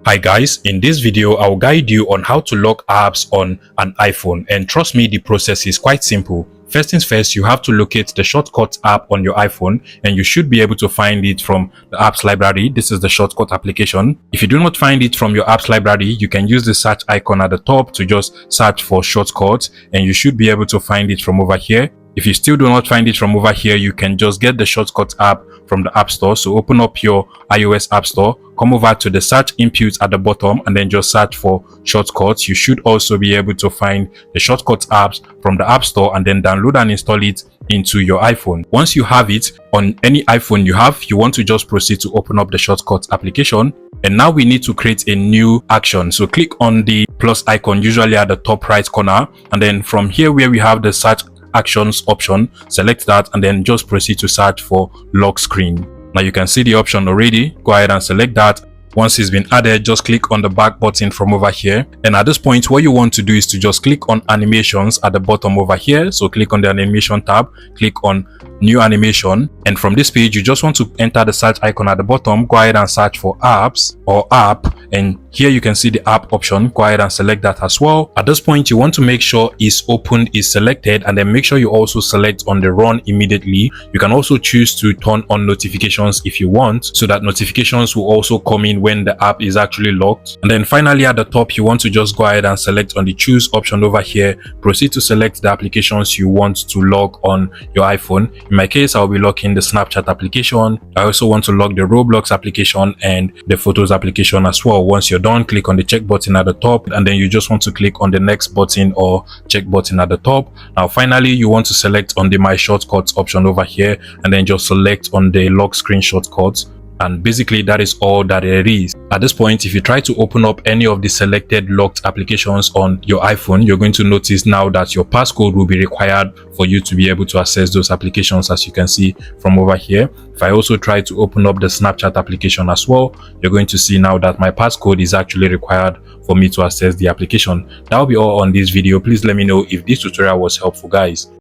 Hi guys, in this video I'll guide you on how to lock apps on an iPhone, and trust me, the process is quite simple. First things first, you have to locate the shortcut app on your iPhone, and you should be able to find it from the apps library. This is the shortcut application. If you do not find it from your apps library, you can use the search icon at the top to just search for shortcuts, and you should be able to find it from over here. If you still do not find it from over here, you can just get the shortcut app from the App Store. So open up your iOS App Store, come over to the search input at the bottom, and then just search for shortcuts. You should also be able to find the shortcut apps from the App Store and then download and install it into your iPhone. Once you have it on any iPhone you want to just proceed to open up the shortcut application. And now we need to create a new action. So click on the plus icon, usually at the top right corner, and then from here where we have the search actions option, select that and then just proceed to search for lock screen. Now you can see the option already. Go ahead and select that. Once it's been added, just click on the back button from over here, and at this point what you want to do is to just click on animations at the bottom over here. So click on the animation tab, click on new animation, and from this page you just want to enter the search icon at the bottom. Go ahead and search for apps or app, and here you can see the app option. Go ahead and select that as well. At this point you want to make sure is opened is selected, and then make sure you also select on the run immediately. You can also choose to turn on notifications if you want, so that notifications will also come in when the app is actually locked. And then finally at the top you want to just go ahead and select on the choose option over here. Proceed to select the applications you want to log on your iPhone. In my case, I'll be locking the Snapchat application. I also want to lock the Roblox application and the Photos application as well. Once you're done, click on the check button at the top, and then you just want to click on the next button or check button at the top. Now finally you want to select on the my shortcuts option over here, and then just select on the lock screen shortcuts. And basically that is all that it is. At this point, if you try to open up any of the selected locked applications on your iPhone, you're going to notice now that your passcode will be required for you to be able to access those applications, as you can see from over here. If I also try to open up the Snapchat application as well, you're going to see now that my passcode is actually required for me to access the application. That will be all on this video. Please let me know if this tutorial was helpful, guys.